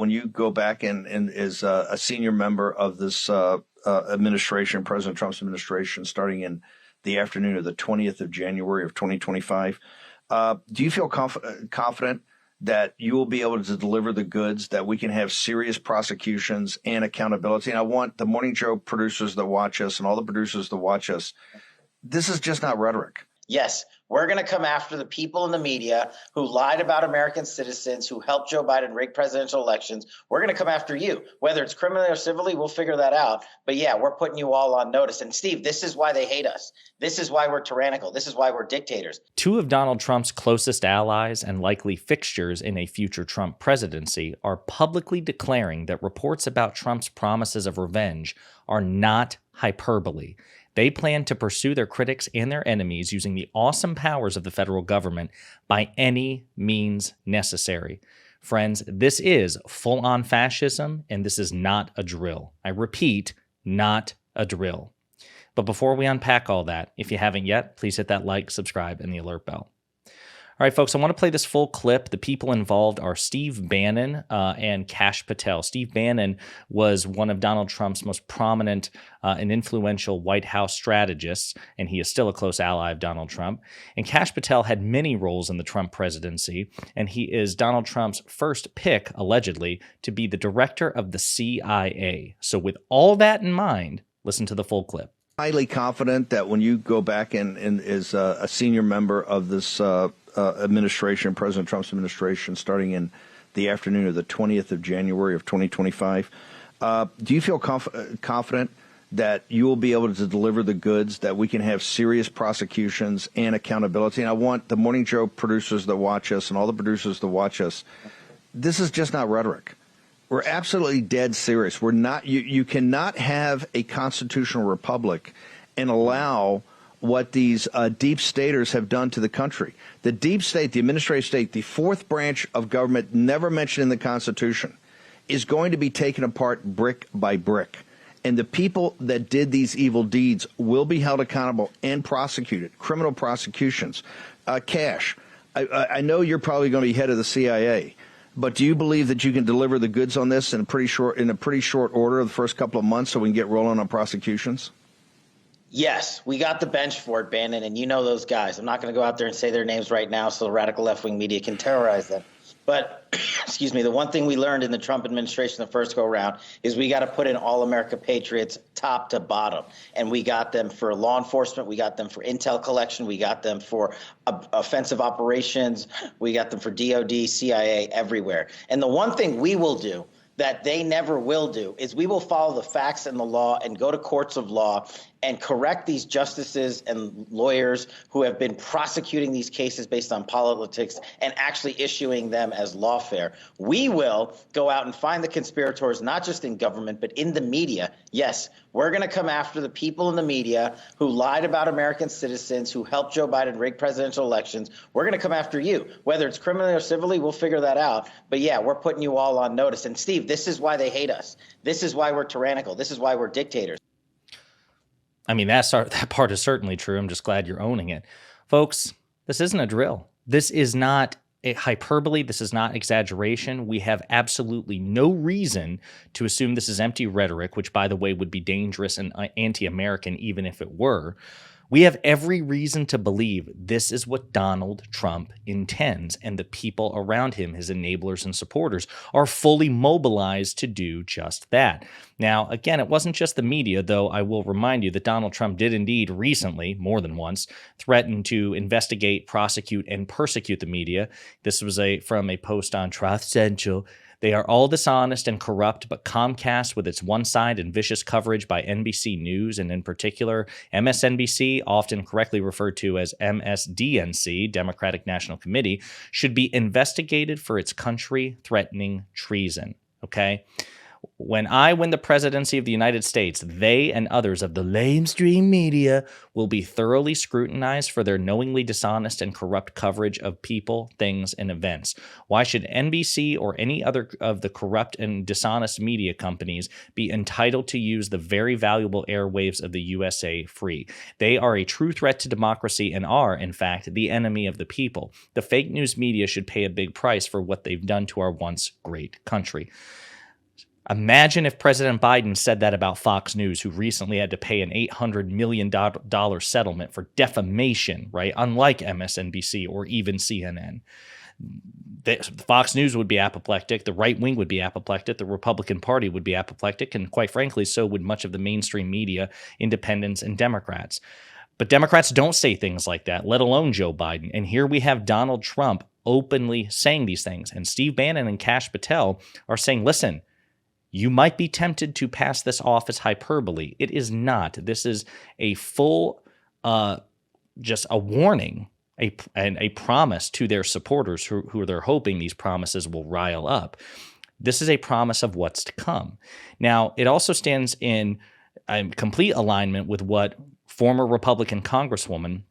when you go back and as a senior member of this administration, President Trump's administration, starting in the afternoon of the 20th of January of 2025, do you feel confident that you will be able to deliver the goods, that we can have serious prosecutions and accountability? And I want the Morning Joe producers that watch us and all the producers that watch us, this is just not rhetoric. Yes, we're going to come after the people in the media who lied about American citizens, who helped Joe Biden rig presidential elections. We're going to come after you, whether it's criminally or civilly. We'll figure that out. But yeah, we're putting you all on notice. And Steve, this is why they hate us. This is why we're tyrannical. This is why we're dictators. Two of Donald Trump's closest allies and likely fixtures in a future Trump presidency are publicly declaring that reports about Trump's promises of revenge are not hyperbole. They plan to pursue their critics and their enemies using the awesome powers of the federal government by any means necessary. Friends, this is full-on fascism, and this is not a drill. I repeat, not a drill. But before we unpack all that, if you haven't yet, please hit that like, subscribe, and the alert bell. All right, folks, I want to play this full clip. The people involved are Steve Bannon and Kash Patel. Steve Bannon was one of Donald Trump's most prominent and influential White House strategists, and he is still a close ally of Donald Trump. And Kash Patel had many roles in the Trump presidency, and he is Donald Trump's first pick, allegedly, to be the director of the CIA. So with all that in mind, listen to the full clip. Highly confident that when you go back and as a senior member of this administration, President Trump's administration, starting in the afternoon of the 20th of January of 2025, do you feel confident that you will be able to deliver the goods, that we can have serious prosecutions and accountability? And I want the Morning Joe producers that watch us and all the producers that watch us, this is just not rhetoric. We're absolutely dead serious. We're not. You cannot have a constitutional republic and allow what these deep staters have done to the country. The deep state, the administrative state, the fourth branch of government, never mentioned in the Constitution, is going to be taken apart brick by brick. And the people that did these evil deeds will be held accountable and prosecuted, criminal prosecutions. Kash, I know you're probably going to be head of the CIA. But do you believe that you can deliver the goods on this in a pretty short order, the first couple of months, so we can get rolling on prosecutions? Yes, we got the bench for it, Bannon, and you know those guys. I'm not going to go out there and say their names right now so the radical left-wing media can terrorize them. But, excuse me, the one thing we learned in the Trump administration the first go-around is we got to put in all America patriots top to bottom. And we got them for law enforcement. We got them for intel collection. We got them for offensive operations. We got them for DOD, CIA, everywhere. And the one thing we will do that they never will do is we will follow the facts and the law and go to courts of law and correct these justices and lawyers who have been prosecuting these cases based on politics and actually issuing them as lawfare. We will go out and find the conspirators, not just in government, but in the media. Yes, we're going to come after the people in the media who lied about American citizens, who helped Joe Biden rig presidential elections. We're going to come after you, whether it's criminally or civilly. We'll figure that out. But yeah, we're putting you all on notice. And Steve, this is why they hate us. This is why we're tyrannical. This is why we're dictators. I mean, that part is certainly true. I'm just glad you're owning it. Folks, this isn't a drill. This is not a hyperbole. This is not exaggeration. We have absolutely no reason to assume this is empty rhetoric, which, by the way, would be dangerous and anti-American even if it were. We have every reason to believe this is what Donald Trump intends, and the people around him, his enablers and supporters, are fully mobilized to do just that. Now, again, it wasn't just the media, though I will remind you that Donald Trump did indeed recently, more than once, threaten to investigate, prosecute, and persecute the media. This was from a post on Truth Central. They are all dishonest and corrupt, but Comcast, with its one-sided and vicious coverage by NBC News, and in particular MSNBC, often correctly referred to as MSDNC, Democratic National Committee, should be investigated for its country-threatening treason. Okay? When I win the presidency of the United States, they and others of the lamestream media will be thoroughly scrutinized for their knowingly dishonest and corrupt coverage of people, things, and events. Why should NBC or any other of the corrupt and dishonest media companies be entitled to use the very valuable airwaves of the USA free? They are a true threat to democracy and are, in fact, the enemy of the people. The fake news media should pay a big price for what they've done to our once great country. Imagine if President Biden said that about Fox News, who recently had to pay an $800 million settlement for defamation, right? Unlike MSNBC or even CNN. Fox News would be apoplectic, the right wing would be apoplectic, the Republican Party would be apoplectic, and quite frankly, so would much of the mainstream media, independents, and Democrats. But Democrats don't say things like that, let alone Joe Biden. And here we have Donald Trump openly saying these things. And Steve Bannon and Kash Patel are saying, listen, you might be tempted to pass this off as hyperbole. It is not. This is a full, just a warning, a promise to their supporters who they're hoping these promises will rile up. This is a promise of what's to come. Now, it also stands in complete alignment with what former Republican Congresswoman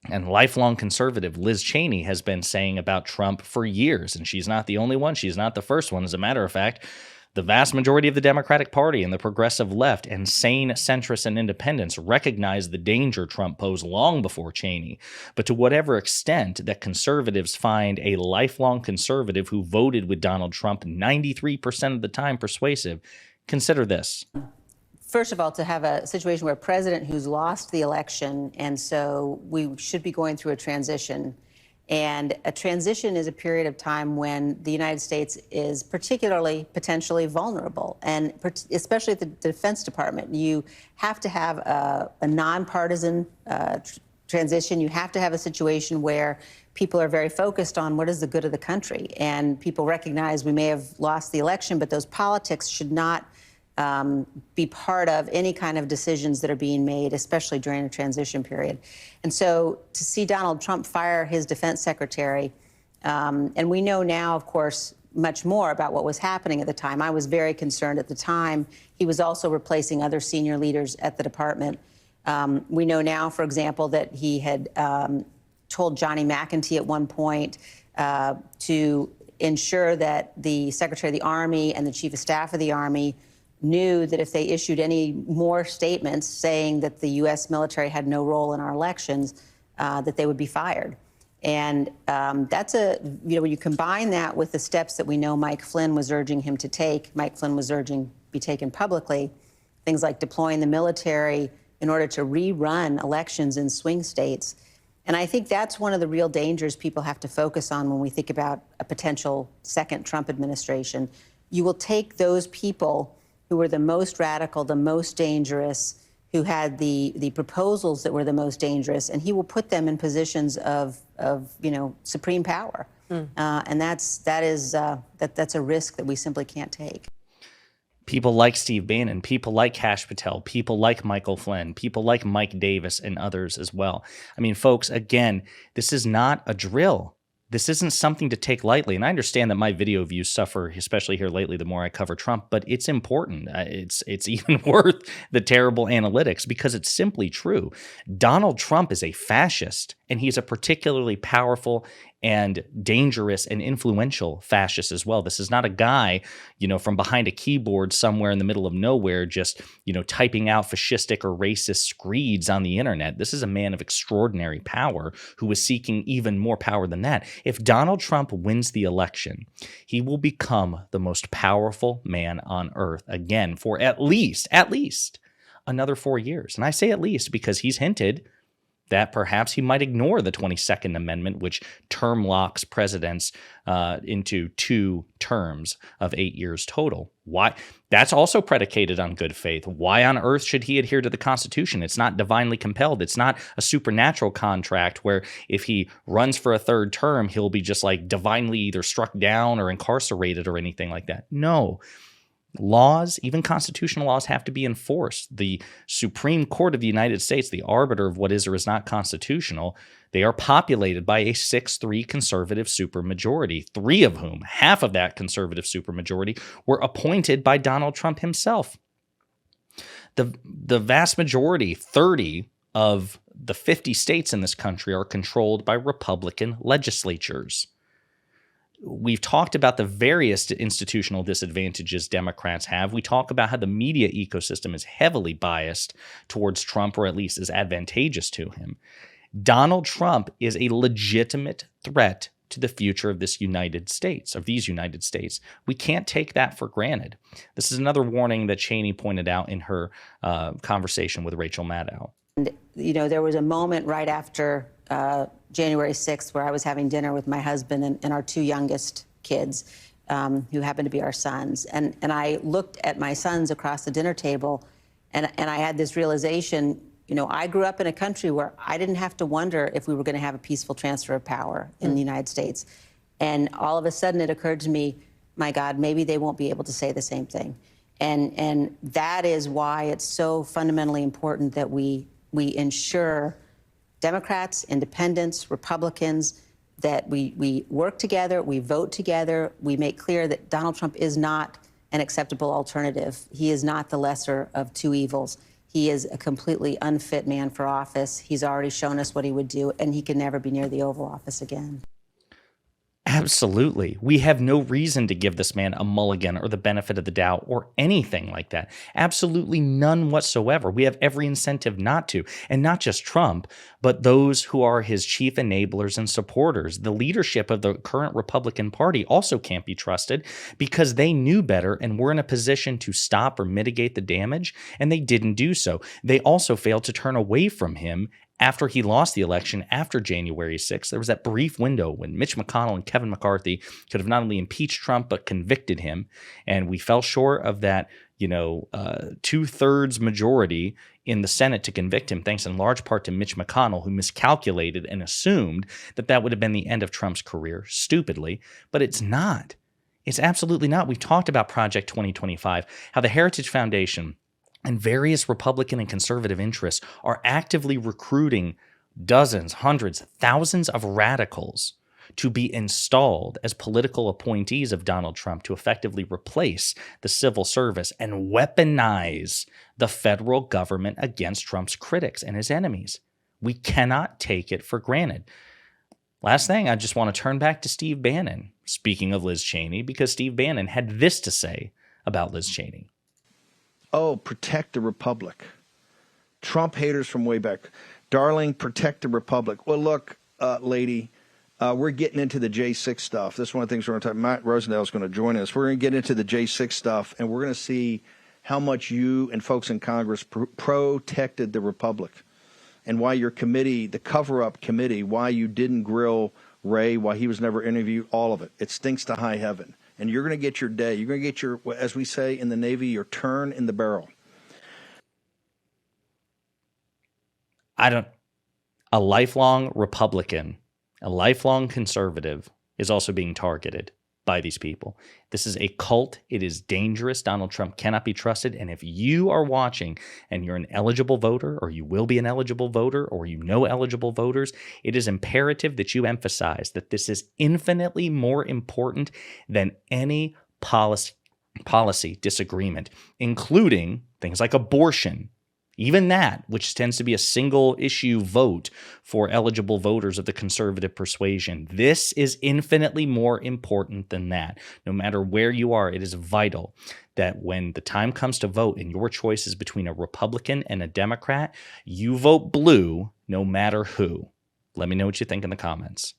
and lifelong conservative Liz Cheney has been saying about Trump for years. And she's not the only one. She's not the first one. As a matter of fact, the vast majority of the Democratic Party and the progressive left and sane centrists and independents recognized the danger Trump posed long before Cheney. But to whatever extent that conservatives find a lifelong conservative who voted with Donald Trump 93% of the time persuasive, consider this. First of all, to have a situation where a president who's lost the election, and so we should be going through a transition. And a transition is a period of time when the United States is particularly potentially vulnerable, and especially at the Defense Department. You have to have a nonpartisan transition. You have to have a situation where people are very focused on what is the good of the country. And people recognize we may have lost the election, but those politics should not be part of any kind of decisions that are being made, especially during a transition period. And so to see Donald Trump fire his defense secretary, and we know now, of course, much more about what was happening at the time. I was very concerned at the time. He was also replacing other senior leaders at the department. We know now, for example, that he had told Johnny McEntee at one point to ensure that the Secretary of the Army and the Chief of Staff of the Army knew that if they issued any more statements saying that the U.S. military had no role in our elections, that they would be fired. And that's when you combine that with the steps that we know Mike Flynn was urging him to take, Mike Flynn was urging be taken publicly, things like deploying the military in order to rerun elections in swing states. And I think that's one of the real dangers people have to focus on when we think about a potential second Trump administration. You will take those people who were the most radical, the most dangerous, who had the proposals that were the most dangerous, and he will put them in positions of supreme power. And that's a risk that we simply can't take. People like Steve Bannon, people like Kash Patel, people like Michael Flynn, people like Mike Davis, and others as well. I mean, folks, again, this is not a drill. This isn't something to take lightly. And I understand that my video views suffer, especially here lately, the more I cover Trump, but it's important. It's even worth the terrible analytics because it's simply true. Donald Trump is a fascist, and he's a particularly powerful and dangerous and influential fascist as well. This is not a guy, from behind a keyboard somewhere in the middle of nowhere, just, typing out fascistic or racist screeds on the internet. This is a man of extraordinary power who is seeking even more power than that. If Donald Trump wins the election, he will become the most powerful man on earth again for at least another 4 years. And I say at least because he's hinted that perhaps he might ignore the 22nd Amendment, which term locks presidents into 2 terms of 8 years total. Why? That's also predicated on good faith. Why on earth should he adhere to the Constitution? It's not divinely compelled. It's not a supernatural contract where if he runs for a 3rd term, he'll be just like divinely either struck down or incarcerated or anything like that. No. laws, even constitutional laws, have to be enforced. The Supreme Court of the United States, the arbiter of what is or is not constitutional, they are populated by a 6-3 conservative supermajority, 3 of whom, half of that conservative supermajority, were appointed by Donald Trump himself. The vast majority, 30 of the 50 states in this country, are controlled by Republican legislatures. We've talked about the various institutional disadvantages Democrats have. We talk about how the media ecosystem is heavily biased towards Trump, or at least is advantageous to him. Donald Trump is a legitimate threat to the future of this United States, of these United States. We can't take that for granted. This is another warning that Cheney pointed out in her conversation with Rachel Maddow. And, there was a moment right after January 6th where I was having dinner with my husband and our 2 youngest kids, who happened to be our sons. And I looked at my sons across the dinner table, and I had this realization, I grew up in a country where I didn't have to wonder if we were going to have a peaceful transfer of power in the United States. And all of a sudden it occurred to me, my God, maybe they won't be able to say the same thing. And that is why it's so fundamentally important that we ensure, Democrats, independents, Republicans, that we work together, we vote together, we make clear that Donald Trump is not an acceptable alternative. He is not the lesser of 2 evils. He is a completely unfit man for office. He's already shown us what he would do, and he can never be near the Oval Office again. Absolutely. We have no reason to give this man a mulligan or the benefit of the doubt or anything like that. Absolutely none whatsoever. We have every incentive not to. And not just Trump, but those who are his chief enablers and supporters. The leadership of the current Republican Party also can't be trusted because they knew better and were in a position to stop or mitigate the damage, and they didn't do so. They also failed to turn away from him after he lost the election after January 6th. There was that brief window when Mitch McConnell and Kevin McCarthy could have not only impeached Trump, but convicted him. And we fell short of that, 2/3 majority in the Senate to convict him, thanks in large part to Mitch McConnell, who miscalculated and assumed that would have been the end of Trump's career, stupidly. But it's not. It's absolutely not. We've talked about Project 2025, how the Heritage Foundation and various Republican and conservative interests are actively recruiting dozens, hundreds, thousands of radicals to be installed as political appointees of Donald Trump to effectively replace the civil service and weaponize the federal government against Trump's critics and his enemies. We cannot take it for granted. Last thing, I just want to turn back to Steve Bannon, speaking of Liz Cheney, because Steve Bannon had this to say about Liz Cheney. Oh, protect the Republic. Trump haters from way back. Darling, protect the Republic. Well, look, lady, we're getting into the J6 stuff. This is one of the things we're going to talk about. Matt Rosendale is going to join us. We're going to get into the J6 stuff, and we're going to see how much you and folks in Congress protected the Republic and why your committee, the cover-up committee, why you didn't grill Ray, why he was never interviewed, all of it. It stinks to high heaven. And you're going to get your day. You're going to get your, as we say in the Navy, your turn in the barrel. A lifelong Republican, a lifelong conservative is also being targeted by these people. This is a cult. It is dangerous. Donald Trump cannot be trusted. And if you are watching and you're an eligible voter, or you will be an eligible voter, or you know eligible voters, it is imperative that you emphasize that this is infinitely more important than any policy disagreement, including things like abortion. Even that, which tends to be a single issue vote for eligible voters of the conservative persuasion. This is infinitely more important than that. No matter where you are, it is vital that when the time comes to vote and your choice is between a Republican and a Democrat, you vote blue no matter who. Let me know what you think in the comments.